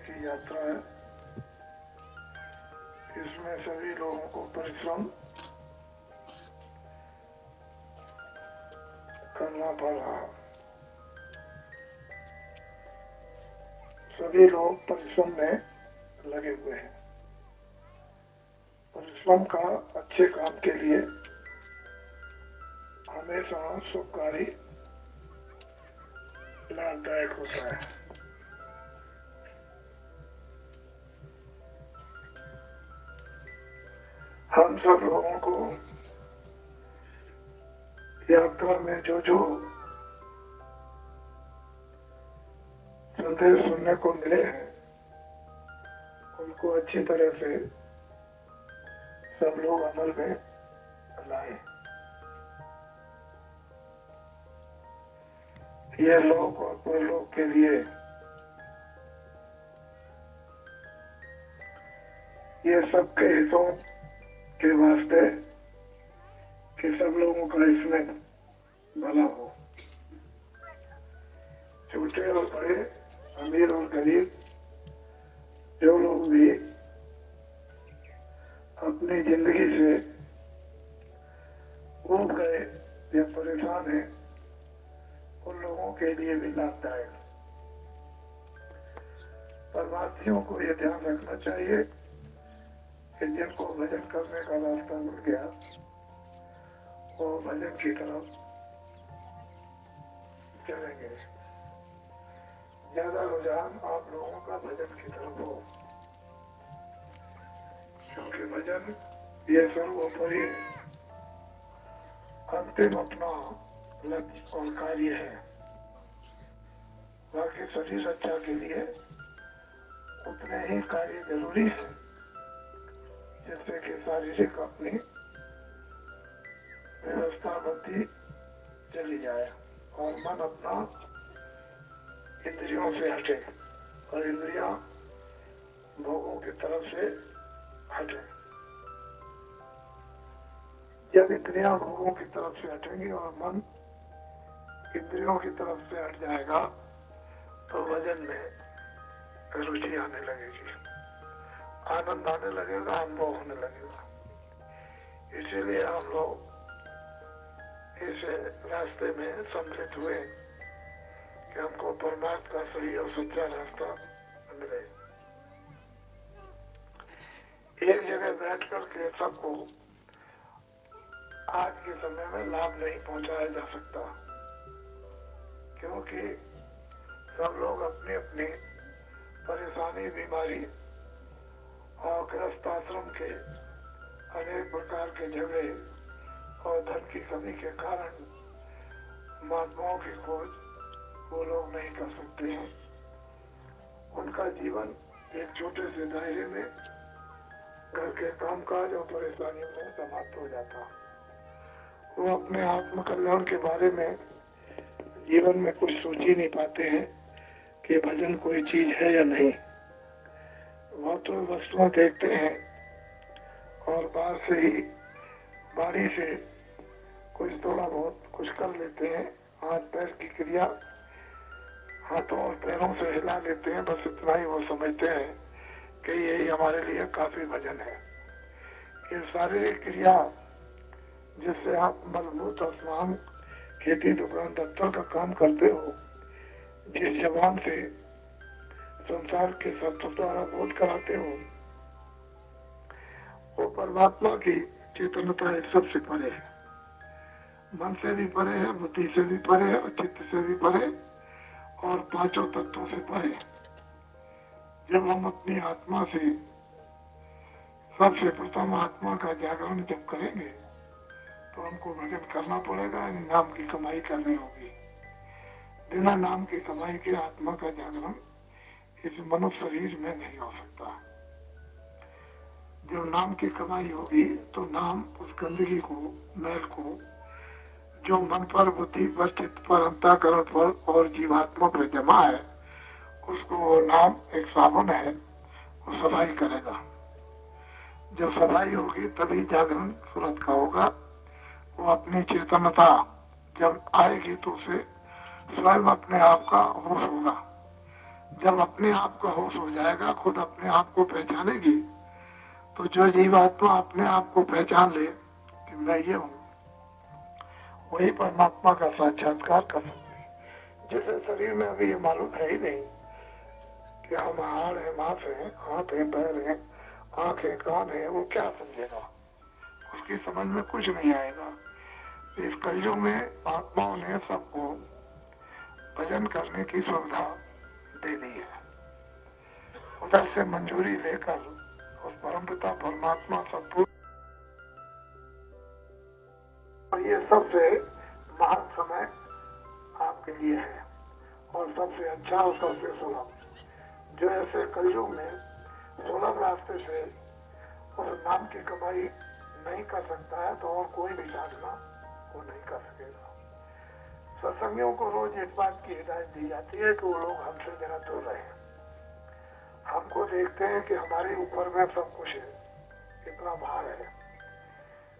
की यात्रा है, इसमें सभी लोगों को परिश्रम करना पड़ रहा। सभी लोग परिश्रम में लगे हुए हैं। परिश्रम का अच्छे काम के लिए हमेशा शुभकारी लाभदायक होता है। हम सब लोगों को यात्रा में जो जो संदेश सुनने को मिले हैं, उनको अच्छी तरह से सब लोग अमल में लाए। ये लोग और परलोक के लिए ये सबके हितों के वास्ते कि सब लोगों का इसमें भला हो। छोटे और बड़े, अमीर और गरीब, जो लोग भी अपनी जिंदगी से ऊब गए या परेशान हैं, उन लोगों के लिए भी लाभदायक। परमार्थियों को ये ध्यान रखना चाहिए कि जिनको भजन करने का रास्ता मिल गया, वो भजन की तरफ चलेंगे। ज्यादा रुझान आप लोगों का भजन की तरफ हो, क्योंकि भजन ये सर्वोपरि अंतिम अपना लक्ष्य और कार्य है। बाकी शरीर रक्षा के लिए उतने ही कार्य जरूरी है जिससे कि शारीरिक अपनी व्यवस्था बनती चली जाए और मन अपना इंद्रियों से हटे और इंद्रियां भोगों की तरफ से हटे। जब इंद्रियां भोगों की तरफ से हटेंगी और मन इंद्रियों की तरफ से हट जाएगा, तो भजन में रुचि आने लगेगी, आनंद आने लगेगा, अनुभव होने लगेगा। इसीलिए हम लोग इस रास्ते में सम्मिलित हुए कि हमको परमार्थ का सही और सच्चा रास्ता मिले। एक जगह बैठ करके सबको आज के समय में लाभ नहीं पहुंचाया जा सकता, क्योंकि सब लोग अपनी अपनी परेशानी, बीमारी और गृहस्थ आश्रम के अनेक प्रकार के झगड़े और धन की कमी के कारण महात्माओं की खोज वो लोग नहीं कर सकते हैं। उनका जीवन एक छोटे से दायरे में घर के कामकाज और परेशानियों में समाप्त हो जाता। वो अपने आत्म कल्याण के बारे में जीवन में कुछ सोच ही नहीं पाते हैं कि भजन कोई चीज है या नहीं। वो तो वस्तुएं देखते हैं और बाहर से ही बारी से कुछ थोड़ा बहुत कुछ कर लेते हैं, हाथ पैर की क्रिया हाथों और पैरों से हिला लेते हैं, बस इतना ही वो समझते हैं कि यही हमारे लिए काफी भजन है। ये शारीरिक क्रिया जिससे आप मजबूत स्नान, खेती, दुकान, दफ्तर का काम करते हो, जिस जबान से संसार के शब्दों द्वारा बोध कराते हो, वो परमात्मा की चेतनता है, सबसे परे है, मन से भी परे है, बुद्धि से भी परे है, चित्त से भी परे और पांचों तत्वों से परे। जब हम अपनी आत्मा से सबसे प्रथम आत्मा का जागरण जब करेंगे, तो हमको भजन करना पड़ेगा, नाम की कमाई करनी होगी। बिना नाम की कमाई के आत्मा का जागरण इस मनुष्य शरीर में नहीं हो सकता। जब नाम की कमाई होगी तो नाम उस गंदगी को, मैल को, जो मन पर, बुद्धि पर, चित्त पर, अंतःकरण पर और जीवात्मा पर जमा है, उसको वो नाम एक साबुन है, वो सफाई करेगा। जब सफाई होगी तभी जागरण सूरत का होगा। वो अपनी चेतनता जब आएगी तो उसे स्वयं अपने आप का होश होगा। जब अपने आप का होश हो जाएगा, खुद अपने आप को पहचानेगी, तो जो जीवात्मा अपने आप को पहचान ले कि मैं ये हूँ, वही परमात्मा का साक्षात्कार कर सकते हैं। जिसे शरीर में अभी ये मालूम है ही नहीं कि हम हाड़ है, मांस है, हाथ है, पैर है, आंख है, कान है, वो क्या समझेगा? उसकी समझ में कुछ नहीं आएगा। इस कलयुग में महात्माओं ने सबको भजन करने की सुविधा दे दी है। उधर से मंजूरी लेकर उस परमपिता परमात्मा सब, और ये सबसे महान समय आपके लिए है और सबसे अच्छा और सबसे सुलभ। जो ऐसे कलयुग में सुलभ रास्ते से उस नाम की कमाई नहीं कर सकता है, तो और कोई भी साधना वो नहीं कर सकेगा। सत्संगियों को रोज इस बात की हिदायत दी जाती है कि वो लोग हमसे जरा दूर रहे। हमको देखते हैं कि हमारे ऊपर में सब कुछ है, कितना भार है,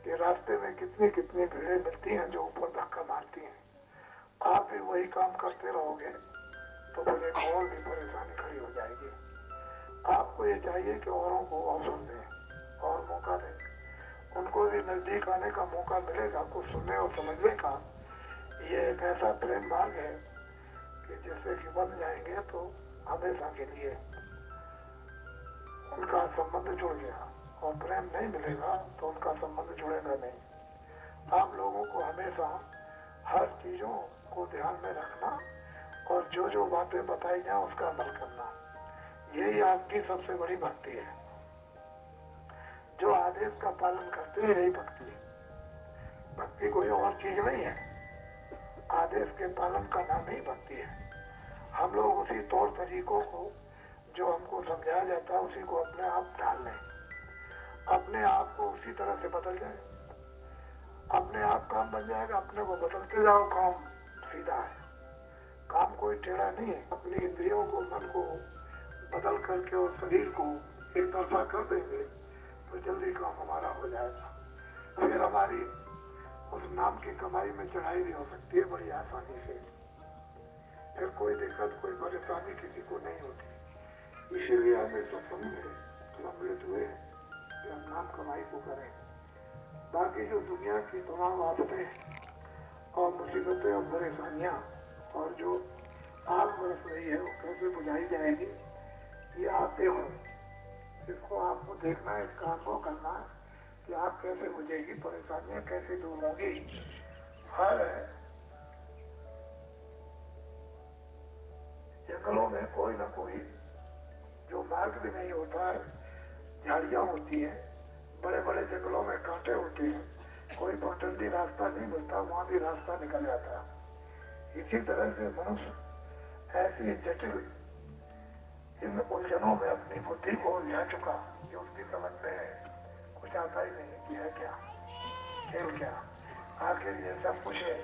कि रास्ते में कितनी कितनी भीड़ें मिलती हैं जो ऊपर धक्का मारती हैं। आप भी वही काम करते रहोगे तो फिर एक और भी परेशानी खड़ी हो जाएगी। आपको ये चाहिए कि औरों को अवसर दें और मौका दें, उनको भी नजदीक आने का मौका मिलेगा, कुछ सुनने और समझने का। ये एक ऐसा प्रेम मार्ग है कि जैसे कि बन जाएंगे तो हमेशा के लिए उनका संबंध जुड़ गया, और प्रेम नहीं मिलेगा तो उनका संबंध जुड़ेगा नहीं। आप लोगों को हमेशा हर चीजों को ध्यान में रखना और जो जो बातें बताई जाए उसका अमल करना, यही आपकी सबसे बड़ी भक्ति है। जो आदेश का पालन करते हैं यही भक्ति है। भक्ति कोई और चीज नहीं है, आदेश के पालन का नाम ही भक्ति है। हम लोग उसी तौर तरीकों को जो हमको समझाया जाता है उसी को अपने आप ढाल लें, अपने आप को उसी तरह से बदल जाए, अपने आप काम बन जाएगा। अपने को बदलते जाओ, काम सीधा है, काम कोई टेढ़ा नहीं है। अपनी इंद्रियों को, मन को बदल करके और शरीर को एक तरफा कर देंगे तो जल्दी काम हमारा हो जाएगा। फिर हमारी उस नाम की कमाई में चढ़ाई भी हो सकती है बड़ी आसानी से। फिर कोई दिक्कत, कोई परेशानी किसी को नहीं होती। इसीलिए हमें सत्संग में सम्मिलित हुए कि हम नाम कमाई को करें। बाकी जो दुनिया की तमाम आफतें और मुसीबतें और परेशानियां और जो आग बरस रही है वो कैसे बुझाई जाएगी, ये आप देखो, इसको आपको देखना है, इसका अनुभव करना है कि आप कैसे बुझेगी, परेशानियां कैसे दूर होंगी। हर जंगलों में कोई ना कोई जो मार्ग भी नहीं होता है, झाड़ियां होती है, बड़े बड़े जंगलों में कांटे होते हैं, कोई पगडंडी रास्ता नहीं मिलता, वहां भी रास्ता निकल जाता है। इसी तरह से मनुष्य ऐसी जटिल इन उलझनों में अपनी बुद्धि को उलझा चुका कि उसकी समझ में कुछ आता ही नहीं कि है क्या, खेल क्या। आखिर ये सब कुछ है,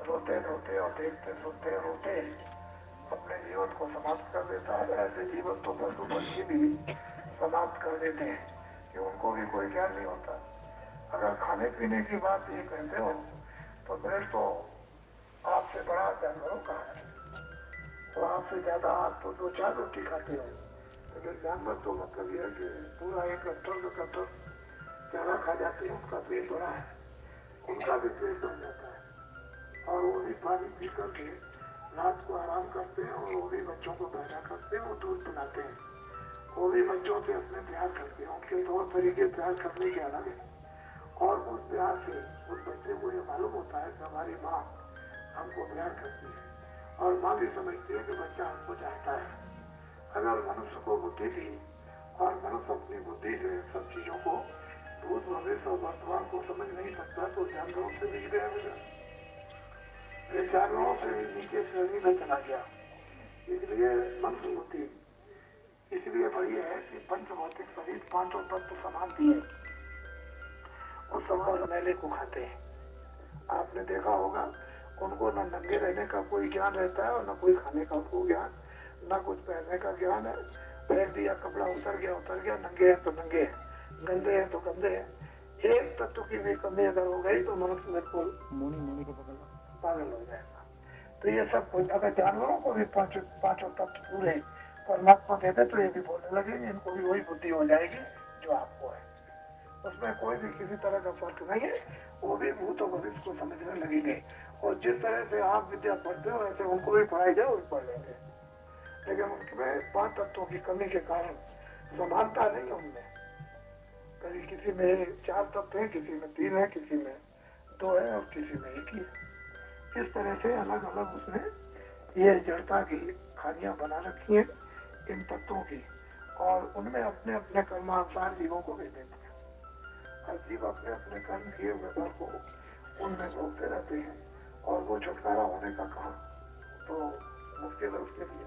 रोते रोते और देखते सुनते रोते अपने जीवन को समाप्त कर देता है। ऐसे जीवन तो पशु पक्षी भी समाप्त कर देते हैं कि उनको भी कोई ज्ञान नहीं होता। अगर खाने पीने की बात ये कहते हो तो ब्रेड तो आपसे बड़ा जानवरों का है, तो आपसे ज्यादा आप तो 2-4 रोटी खाते हो, लेकिन जानवर तो मतलब यह है कि पूरा एक कट्टर चारा खा जाते हैं, उनका पेट बड़ा है, उनका भी पेट बन जाता है और वो भी पानी पी करके रात को आराम करते हैं और वो भी बच्चों को पैदा करते हैं, वो दूध पिलाते हैं, वो भी बच्चों से अपने प्यार करते हैं। उनके तौर तरीके प्यार करने के अलग है और उस प्यार से उस बच्चे को ये मालूम होता है कि हमारी माँ हमको प्यार करती है और माँ भी समझती है कि बच्चा हमको चाहता है। अगर मनुष्य को बुद्धि दी और मनुष्य अपनी बुद्धि से सब चीजों को, भूत भविष्य और वर्तमान को समझ नहीं सकता तो जानवरों से भी गया मुझे, जानवरों से भी नीचे श्रेणी में चला गया। इसलिए मनुष्य बुद्धि इसलिए बड़ी है कि पंचभौतिक शरीर पांचों तत्व समान दिए उस सब मैले को खाते हैं। आपने देखा होगा उनको न नंगे रहने का कोई ज्ञान रहता है और न कोई खाने का कोई ज्ञान, न कुछ पहनने का ज्ञान है। फेंक दिया कपड़ा, उतर गया, नंगे हैं तो नंगे हैं, गंदे हैं तो गंदे हैं। एक तत्व की भी कमी अगर हो गई तो मनुष्य बिल्कुल मुनि को पागल हो जाएगा। तो ये सब कुछ अगर जानवरों को भी पांचों तत्व पूरे परमात्मा देते तो ये भी बोलने लगेंगे, इनको भी वही बुद्धि हो जाएगी जो आपको है। उसमें कोई भी किसी तरह का फर्क नहीं है, वो भी भूत और भविष्य को समझने लगेंगे। और जिस तरह से आप विद्या पढ़ते हो वैसे उनको भी पढ़ाई जाए, वो भी पढ़ लेंगे। लेकिन उनमें पांच तत्वों की कमी के कारण समानता नहीं है उनमें। कभी किसी में 4 तत्व है, किसी में 3 है, किसी में 2 है और किसी में 1 ही है। इस तरह से अलग अलग उसने ये जड़ता की खानियां बना रखी हैं इन तत्वों की, और उनमें अपने अपने कर्मानुसार जीवों को भी देते हैं। और जीव अपने अपने कर्म किए हुए फल को उनमें भोगते रहते हैं, और वो छुटकारा होने का काम तो मुश्किल है उसके लिए।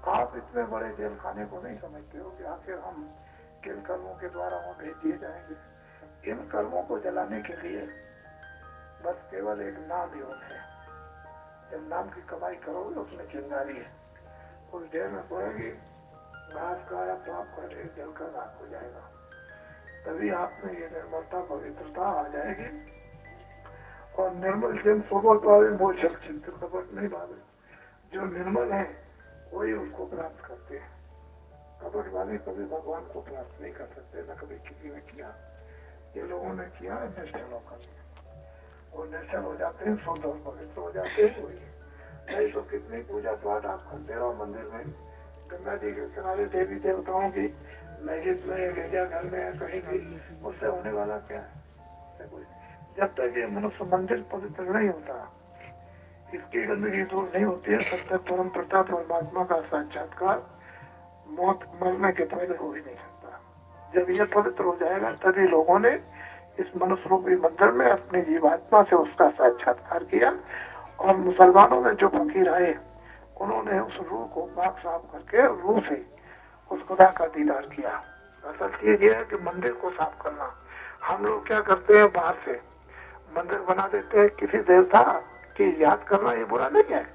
आप इतने बड़े जेल खाने को नहीं समझते हो कि आखिर हम किन कर्मों के द्वारा वहां भेज दिए जाएंगे। इन कर्मों को जलाने के लिए बस केवल एक नाम योग है। जब नाम की कमाई करोगे उसमें चिंगारी है, उस ढेर में पड़ेगी, घास का या पाप का ढेर जलकर राख हो जाएगा। तभी आप में ये निर्मलता पवित्रता आ जाएगी। और निर्मल जन स्वभाव पावे मोह चिंतित कपट नहीं भावे। जो निर्मल है वही उसको प्राप्त करते हैं। कपट वाले कभी भगवान को प्राप्त नहीं कर सकते, न कभी किसी ने किया। ये लोगों ने किया है निश्चल होकर, वो निश्चल हो जाते हैं, शुद्ध और पवित्र हो जाते हैं। वही नहीं तो कितनी पूजा पाठ आप करते रहो मंदिर में, गंगा जी के किनारे देवी देवताओं की, मस्जिद में, गिरजाघर में, कहीं भी, उससे होने वाला क्या है? जब तक ये मनुष्य मंदिर पवित्र नहीं होता, इसकी गंदगी दूर नहीं होती है, तब तक परम प्रताप परमात्मा का साक्षात्कार मौत मरने के पहले हो ही नहीं सकता। जब ये पवित्र हो जाएगा तभी लोगों ने इस मनुष्य रूपी मंदिर में अपनी जीवात्मा से उसका साक्षात्कार किया। और मुसलमानों में जो फकीर आए उन्होंने उस रूह को पाक साफ करके रूह से उस खुदा का दीदार किया। असल चीज ये है कि मंदिर को साफ करना। हम लोग क्या करते हैं, बाहर से मंदिर बना देते हैं, किसी देवता की याद करना ये बुरा नहीं है।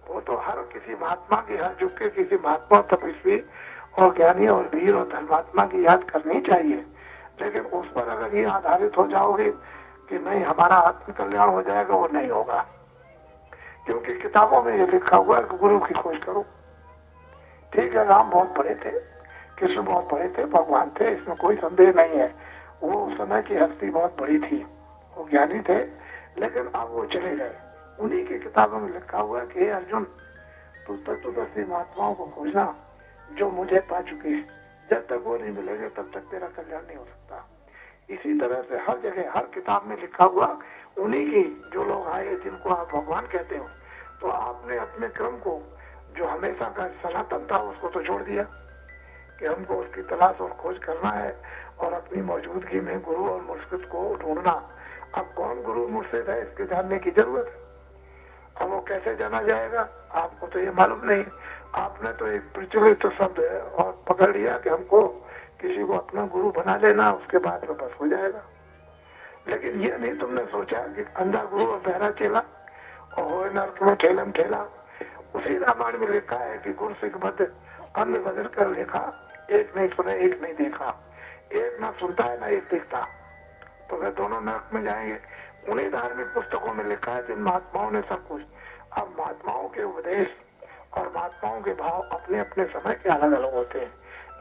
वो तो हर किसी महात्मा की, हर युग के किसी महात्मा, तपस्वी और ज्ञानी और वीर और धर्मात्मा की याद करनी चाहिए। लेकिन उस पर अगर ये आधारित हो जाओगे कि नहीं हमारा आत्म कल्याण हो जाएगा, वो नहीं होगा। क्योंकि किताबों में ये लिखा हुआ है कि गुरु की खोज करो। ठीक है, राम बहुत बड़े थे, कृष्ण बहुत बड़े थे, भगवान थे, इसमें कोई संदेह नहीं है। वो उस समय की हस्ती बहुत बड़ी थी, वो ज्ञानी थे, लेकिन अब वो चले गए। उन्हीं की किताबों में लिखा हुआ है कि अर्जुन, तू तत्वदर्शी महात्माओं को खोजना जो मुझे पा चुके हैं। जब तक वो नहीं मिलेंगे तब तक तेरा कल्याण नहीं हो सकता। इसी तरह से हर जगह, हर किताब में लिखा हुआ उन्हीं की, जो लोग आए जिनको आप भगवान कहते हो, तो आपने अपने क्रम को जो हमेशा का सनातन था उसको तो छोड़ दिया कि हमको उसकी तलाश और खोज करना है और अपनी मौजूदगी में गुरु और मुर्शिद को ढूंढना। अब कौन गुरु मुर्शिद है इसके जानने की जरूरत है। अब वो कैसे जाना जाएगा आपको तो ये मालूम नहीं। आपने तो एक प्रचलित शब्द और पकड़ लिया कि हमको किसी को अपना गुरु बना लेना, उसके बाद में बस हो जाएगा। लेकिन ये नहीं तुमने सोचा कि अंधा गुरु और बहरा चेला और हो नर्क में ठेलम ठेला। उसी रामायण में लिखा है कि गुरु सिख बद अंध बदल कर लिखा, एक नहीं सुने एक नहीं देखा, एक ना सुनता है ना एक देखता, तो वे दोनों नर्क में जाएंगे। उन्हीं धार्मिक पुस्तकों में लिखा है जिन महात्माओं ने सब कुछ। अब महात्माओं के उपदेश और महात्माओं के भाव अपने अपने समय के अलग अलग होते हैं,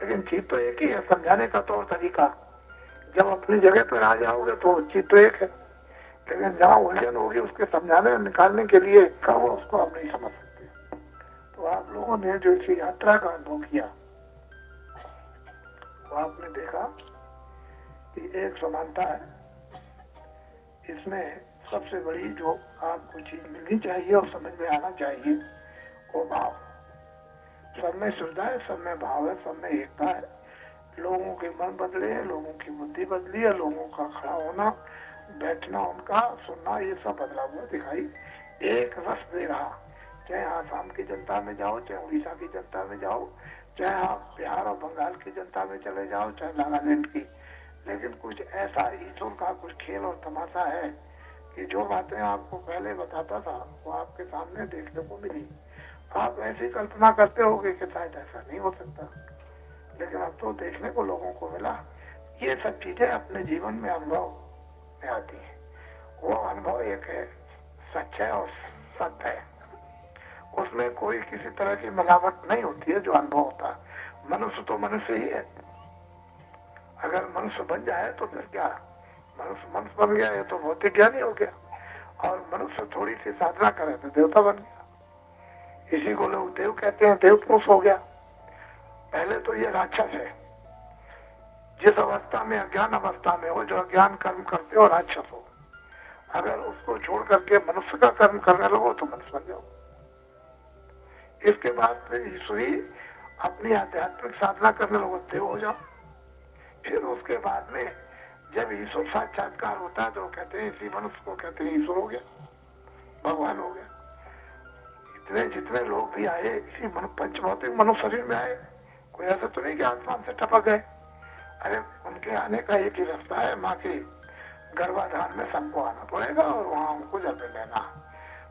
लेकिन चीज तो एक ही है, समझाने का तौर तरीका। जब अपनी जगह पर आ जाओगे तो चीज तो एक है, लेकिन जहाँ उलझन होगी उसके समझाने और निकालने के लिए कब उसको आप नहीं समझ सकते। तो आप लोगों ने जो इसी यात्रा का अनुभव किया वो आपने देखा कि एक समानता है। इसमें सबसे बड़ी जो आपको चीज मिलनी चाहिए और समझ में आना चाहिए वो भाव। सब में श्रद्धा है, सब में भाव है, सब में एकता है। लोगों के मन बदले हैं, लोगों की बुद्धि बदली है, लोगों का खड़ा होना, बैठना, उनका सुनना, ये सब बदला हुआ दिखाई एक रस दे रहा। चाहे आसाम की जनता में जाओ, चाहे उड़ीसा की जनता में जाओ, चाहे आप बिहार और बंगाल की जनता में चले जाओ, चाहे नागालैंड की, लेकिन कुछ ऐसा ईश्वर का कुछ खेल और तमाशा है कि जो बातें आपको पहले बताता था वो आपके सामने देखने को मिली। आप ऐसी कल्पना करते होगे कि शायद ऐसा नहीं हो सकता, लेकिन अब तो देखने को लोगों को मिला। ये सब चीजें अपने जीवन में अनुभव में आती है। वो अनुभव एक है सच है और सत्य है, उसमें कोई किसी तरह की मिलावट नहीं होती है। जो अनुभव होता है, मनुष्य तो मनुष्य ही है। अगर मनुष्य बन जाए तो फिर क्या, मनुष्य बन गया, ये तो भौतिक ज्ञानी हो गया। और मनुष्य थोड़ी सी साधना करे तो देवता बन गया। इसी को लोग देव कहते हैं, देव पुरुष हो गया। पहले तो ये राक्षस है। जिस अवस्था में, अज्ञान अवस्था में हो, जो अज्ञान कर्म करते हो, राक्षस हो, अगर उसको छोड़ करके मनुष्य का कर्म करने लगो तो मनुष्य बन जाओ। इसके बाद फिर ईश्वरी अपनी आध्यात्मिक साधना करने लगो, देव हो जाओ। फिर उसके बाद में जब ईश्वर साक्षात्कार होता है तो कहते हैं इसी मनुष्य को कहते हैं ईश्वर हो गया, भगवान हो गया। इतने जितने लोग भी आए इसी पंचभौतिक मनुष्य शरीर में आए, कोई ऐसा तो नहीं कि आसमान से टपक गए। अरे उनके आने का एक ही रास्ता है, माँ के गर्भाधान में सबको आना पड़ेगा और वहां उनको जन्म लेना।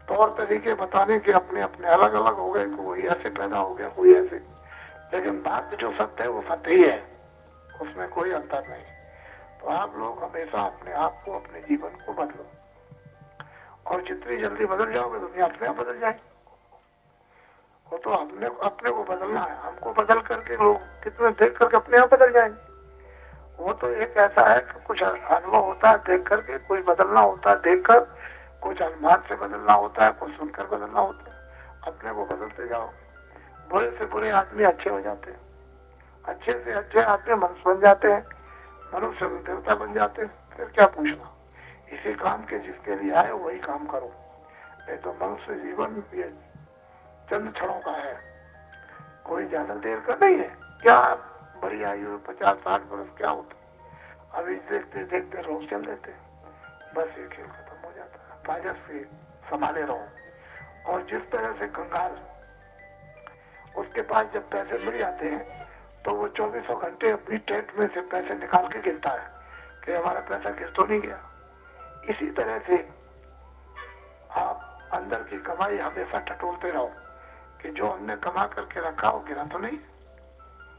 तौर तरीके बताने के अपने अपने अलग अलग हो गए, कोई ऐसे पैदा हो गया, कोई ऐसे, लेकिन बात जो सत्य है वो सत्य ही है, उसमें कोई अंतर नहीं। तो आप लोग हमेशा अपने आप को, अपने जीवन को बदलो, और जितनी जल्दी बदल जाओगे दुनिया अपने आप बदल जाएगी। वो तो अपने को बदलना है, हमको बदल करके लोग कितने देख करके अपने आप बदल जाएंगे। वो तो एक ऐसा है कि कुछ अनुभव होता है देख करके, कोई बदलना होता है देख कर, कुछ अनुमान से बदलना होता है, कुछ सुनकर बदलना होता है। अपने को बदलते जाओ, बुरे से बुरे आदमी अच्छे हो जाते हैं, अच्छे से अच्छे आदमी मनुष्य बन जाते हैं, मनुष्य देवता बन जाते हैं। फिर क्या पूछना, इसी काम के जिसके लिए आए वही काम करो, नहीं तो मनुष्य जीवन ये चंद क्षणों का है, कोई ज्यादा देर का नहीं है। क्या बड़ी आयु 50-60 वर्ष क्या होता, अभी देखते देखते रोग चल देते, बस ये खेल खत्म हो जाता है। ताजस से संभाले रहो। और जिस तरह से कंगाल, उसके पास जब पैसे मिल जाते हैं तो वो 24 घंटे अपनी टेंट में से पैसे निकाल के गिनता है कि हमारा पैसा गिर तो नहीं गया। इसी तरह से आप अंदर की कमाई हमेशा टटोलते रहो कि जो हमने कमा करके रखा वो गिरा तो नहीं,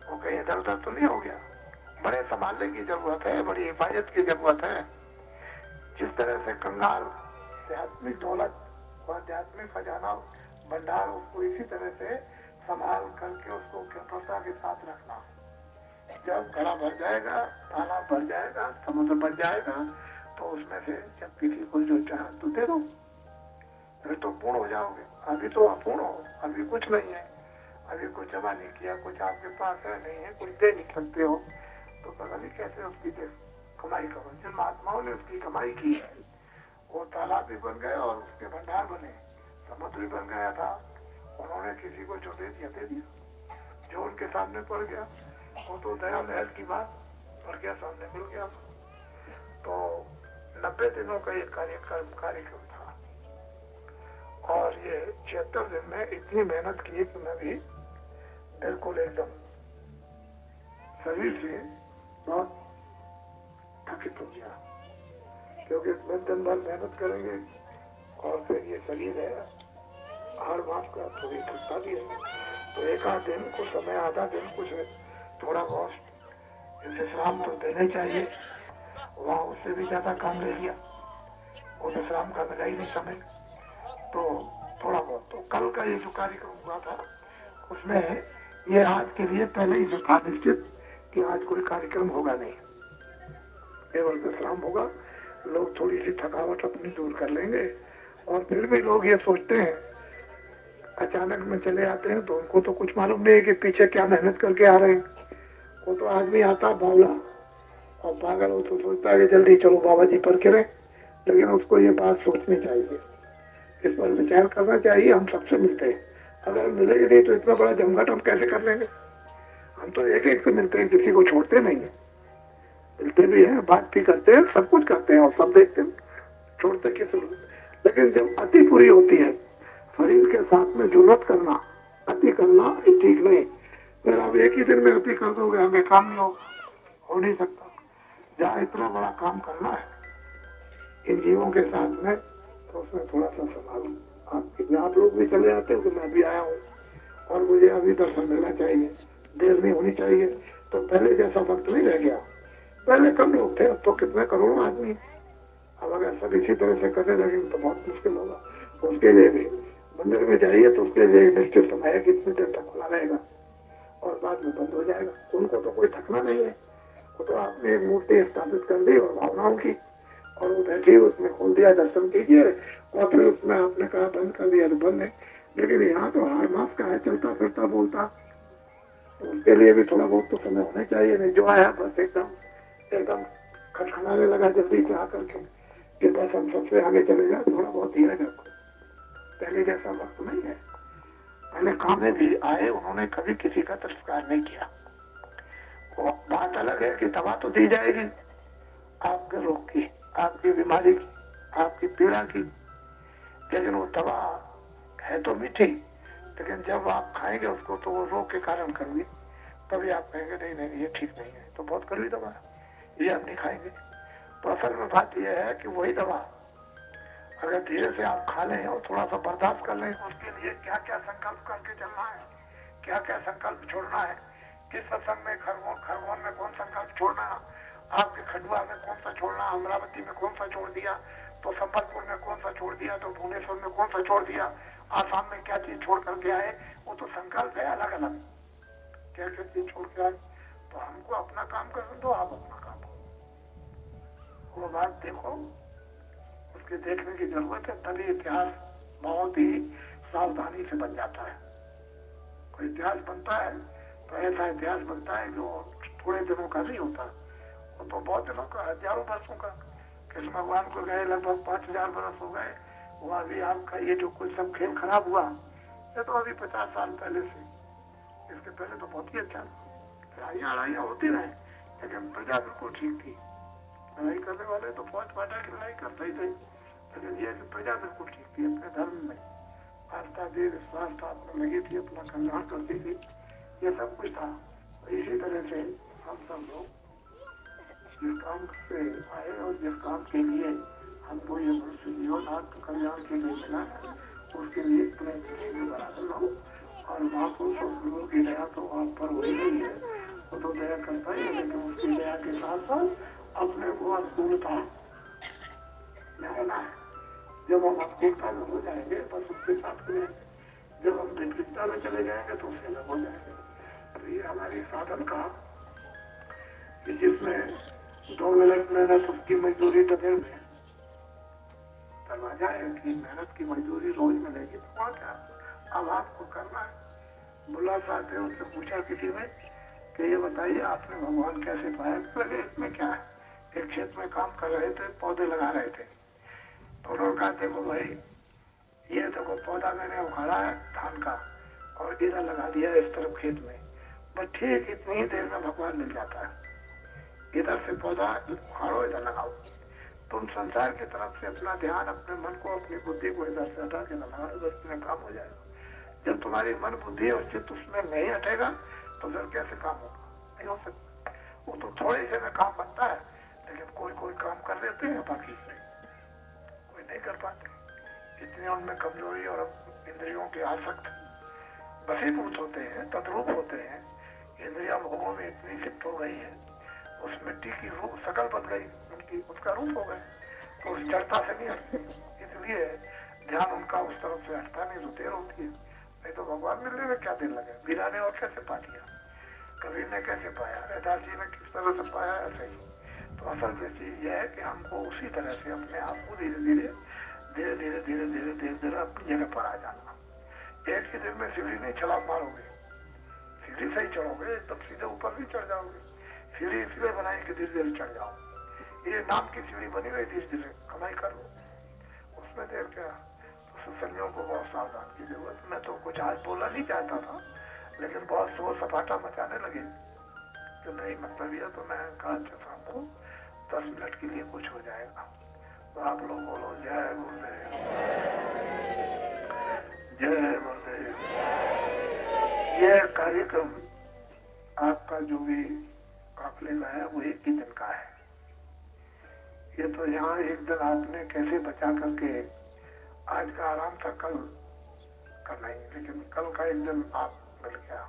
वो कहीं इधर उधर तो नहीं हो गया। बड़े संभालने की जरूरत है, बड़ी हिफाजत की जरूरत है। जिस तरह से कंगाल आध्यात्मिक दौलत और आध्यात्मिक खजाना भंडार, उसको इसी तरह से संभाल करके उसको कठोरता के साथ रखना। जब घड़ा भर जाएगा, तालाब भर जाएगा, समुद्र भर जाएगा, तो उसमें से जब किसी को जो चाहे तो दे दो, फिर तो पूर्ण हो जाओगे। अभी तो अपूर्ण हो, अभी कुछ नहीं है, अभी कुछ जमा नहीं किया, कुछ आपके पास है नहीं है, कुछ दे नहीं सकते हो, तो पता नहीं कैसे उसकी कमाई करो। जिन महात्माओं ने उसकी कमाई की है वो तालाब भी बन गए और उसके भंडार बने, समुद्र भी बन गया था। उन्होंने किसी को जो दे दिया, जो उनके सामने पड़ गया, वो तो दया महल की बात पड़ गया, सामने मिल गया। तो 90 दिनों का ये कार्यक्रम था, और ये 76 दिन में इतनी मेहनत की कि मैं भी बिल्कुल एकदम शरीर से बहुत थकित हो गया, क्योंकि इसमें दिन भर मेहनत करेंगे और फिर ये शरीर है हर बात का थोड़ी थकता भी है, तो एक आध दिन कुछ समय, आधा दिन कुछ थोड़ा बहुत विश्राम तो देना ही चाहिए। वहाँ उससे भी ज्यादा काम ले लिया, वो विश्राम का मिला ही नहीं समय, तो थोड़ा बहुत। तो कल का ये जो कार्यक्रम हुआ था उसमें ये आज के लिए पहले ही जो था निश्चित कि आज कोई कार्यक्रम होगा नहीं, केवल विश्राम होगा। लोग थोड़ी सी थकावट अपनी दूर कर लेंगे, और फिर भी लोग ये सोचते हैं, अचानक में चले आते हैं तो उनको तो कुछ मालूम नहीं है कि पीछे क्या मेहनत करके आ रहे हैं। वो तो आदमी आता बावला और पागल, वो तो सोचता है कि जल्दी चलो बाबा जी पर गिरे, लेकिन उसको ये बात सोचनी चाहिए, इस पर विचार करना चाहिए। हम सबसे मिलते हैं, अगर मिलेंगे नहीं तो इतना बड़ा जमघट हम कैसे कर लेंगे। हम तो एक एक से मिलते हैं, किसी को छोड़ते नहीं है, मिलते भी हैं, बात भी करते हैं, सब कुछ करते हैं और सब देखते हैं, छोड़ते किसी। लेकिन जब अति पूरी होती है, शरीर के साथ में जुलत करना, अति करना ठीक नहीं। फिर आप एक ही दिन में गति कर दोगे, हमें काम नहीं होगा, हो नहीं सकता। जहाँ इतना बड़ा काम करना है इन जीवों के साथ में, तो उसमें थोड़ा सा संभालो। आप लोग भी चले जाते हो कि मैं भी आया हूँ और मुझे अभी दर्शन मिलना चाहिए, देर नहीं होनी चाहिए, तो पहले जैसा वक्त नहीं रह गया। पहले कम लोग थे, अब तो कितने करोड़ों आदमी। अब अगर सब इसी तरह से करने लगेंगे तो बहुत मुश्किल होगा। उसके लिए भी मंदिर में जाइए तो उसके लिए निश्चित समय है, कितनी देर तक खुला रहेगा और बाद में बंद हो जाएगा। उनको तो कोई थकना नहीं है, वो तो आपने एक मूर्ति स्थापित कर दी और भावनाओं की, और वो बैठी उसमें खोल दिया, दर्शन कीजिए, और फिर उसमें आपने कहा बंद कर दिया तो बंद है। लेकिन यहाँ तो हर मास का है, चलता फिरता बोलता, तो उसके लिए भी थोड़ा बहुत तो समय होना चाहिए। नहीं जो आया बस एकदम खटखटाने लगा जल्दी से आकर के कि बस हम सबसे आगे चले जाए, थोड़ा बहुत धीरे रखो। पहले जैसा वक्त नहीं है। पहले कामे भी आए, उन्होंने कभी किसी का तिरस्कार नहीं किया। वो बात अलग है कि दवा तो दी जाएगी आपके रोग की, आपकी बीमारी की, आपकी पीड़ा की, लेकिन वो दवा है तो मीठी, लेकिन जब आप खाएंगे उसको तो वो रोग के कारण करोगे, तभी आप कहेंगे नहीं नहीं ये ठीक नहीं है, तो बहुत कड़वी दवा है, ये आप नहीं खाएंगे। तो असल में बात यह है कि वही दवा अगर धीरे से आप खा लें और थोड़ा सा बर्दाश्त कर लें, उसके लिए क्या क्या संकल्प करके चलना है, क्या क्या संकल्प छोड़ना है, किस सत्संग में खरगोन में कौन संकल्प छोड़ना, आपके खंडवा में कौन सा छोड़ना, अमरावती में कौन सा छोड़ दिया, तो संबलपुर में कौन सा छोड़ दिया, तो भुवनेश्वर में कौन सा छोड़ दिया, आसाम में क्या चीज छोड़ करके आए, वो तो संकल्प है अलग अलग, क्या क्या चीज छोड़ के आए। तो हमको अपना काम करने दो, आप अपना काम करो। वो बात देखो, उसके देखने की जरूरत है, तभी इतिहास बहुत ही सावधानी से बन जाता है। कोई इतिहास बनता है तो ऐसा इतिहास बनता है जो थोड़े दिनों का नहीं होता, वो तो बहुत दिनों का, हजारों वर्षों का। कृष्ण भगवान को गए लगभग 5000 वर्ष हो गए, वो अभी आपका ये जो कुछ सब खेल खराब हुआ, ये तो अभी 50 साल पहले से, इसके पहले तो बहुत ही अच्छा लड़ाइयाँ होती रहे, लेकिन प्रजा बिल्कुल ठीक थी। लड़ाई करने वाले तो फौज बांटा की लड़ाई करते ही थे, लेकिन ये प्रजा बिल्कुल ठीक थी, अपने धर्म में आस्था थी, विश्वास था, अपने लगी थी, अपना कल्याण करती थी, ये सब कुछ था। इसी तरह से हम सब लोग जिस काम से आए और जिस काम के लिए हमको ये मनुष्य जीवन आत्म कल्याण के लिए मिला है, उसके लिए प्रयत्न बराबर लो। और महापुरुष और गुरुओं की दया तो आप पर हो ही नहीं है, वो तो दया करता ही है, लेकिन उसकी दया के साथ साथ अपने को अनुकूलता में होना है। जब हम अनुकूलता में हो जाएंगे बस उसके साथ में, जब हम विपरीतता में चले जाएंगे तो उससे अलग हो जाएंगे। तो ये हमारी साधन का कि जिसमें 2 मिनट मेहनत उसकी मजदूरी डबल में, दरवाजा है कि मेहनत की मजदूरी रोज मिलेगी, तो वहाँ क्या अब आपको करना है। मुल्ला साहब थे, उनसे पूछा किसी ने कि ये बताइए आपने भगवान कैसे पाया, लगे इसमें क्या है। एक खेत में काम कर रहे थे, पौधे लगा रहे थे, तो उन्होंने कहा देखो भाई ये देखो पौधा मैंने उखाड़ा है धान का और इधर लगा दिया इस तरफ खेत में, बस ठीक इतनी ही देर में भगवान मिल जाता है। इधर से पौधा उखाड़ो, इधर लगाओ, तुम संसार की तरफ से अपना ध्यान, अपने मन को, अपनी बुद्धि को इधर से हटा के लगा दो, बस में काम हो जाएगा। जब तुम्हारी मन बुद्धि और चित्त उसमें नहीं हटेगा तो फिर कैसे काम होगा, नहीं हो सकता। वो तो थोड़े से में काम बनता है, लेकिन कोई काम कर लेते हैं, बाकी कोई नहीं कर पाते। इतने उनमें कमजोरी और इंद्रियों के आसक्त वशीभूत होते हैं, तद्रूप होते हैं, इंद्रिया भोगों में इतनी लिप्त हो गई है, उस मिट्टी की रूप शकल बन गई उनकी, उसका रूप हो गए, तो उस जड़ता से नहीं हटती, इसलिए ध्यान उनका उस तरफ से हटता नहीं, तो देर होती है। नहीं तो भगवान मिलने में क्या देर लगे। मीरा ने और कैसे पा लिया, कबीर ने कैसे पाया, रैदास जी ने किस तरह से पाया, ऐसे ही। तो असल में चीज यह है कि हमको उसी तरह से अपने आप को धीरे धीरे धीरे धीरे धीरे धीरे धीरे धीरे अपनी जगह पर आ जाना। एक ही दिन में सीढ़ी नहीं छलांग मारोगे, सीढ़ी से ही चढ़ोगे, एकदम सीधे ऊपर भी चढ़ जाओगे। सीढ़ी इसलिए बनाई कि धीरे धीरे चढ़ जाओ, ये नाम की सीढ़ी बनी हुई, धीरे धीरे कमाई कर लो, उसमें देर क्या। तो सत्संगियों को बहुत सावधान की जरूरत। मैं तो कुछ आज बोलना नहीं चाहता था, लेकिन बहुत शोर सपाटा मचाने लगे तो नहीं मतलब ये, तो मैं कहा अच्छा शाम को 10 मिनट के लिए कुछ हो जाएगा। तो आप लोग बोलो जय गुरुदेव, जय गुरुदेव। यह कार्यक्रम आपका जो भी काफले का है वो एक ही दिन का है। ये तो यहाँ एक दिन आपने कैसे बचा करके आज का आराम था, कल का नहीं, लेकिन कल का एक दिन आप मिल गया।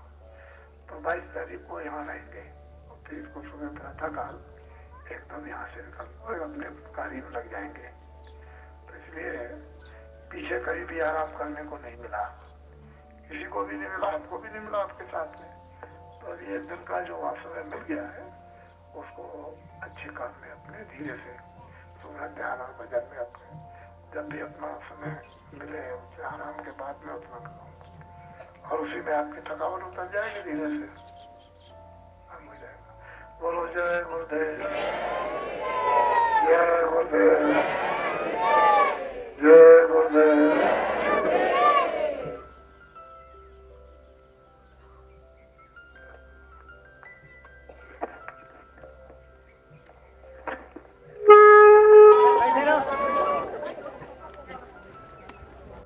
तो 22 तारीख को यहाँ रहेंगे और 23 को सुबह प्रातः काल एकदम यहाँ से निकल और अपने कार्य में लग जाएंगे। तो इसलिए पीछे कहीं भी आराम करने को नहीं मिला, किसी को भी नहीं मिला, आपको भी नहीं मिला आपके साथ में। तो अभी एक दिन का जो समय मिल गया है उसको अच्छे काम में अपने धीरे से सुबह ध्यान और भजन में अपने जब भी अपना समय मिले उससे आराम के बाद में अपना करो और उसी में आपकी थकावट उतर जाएगी, धीरे से हो जाएगा। बोलो जय गुरुदेव, जय गुरुदेव।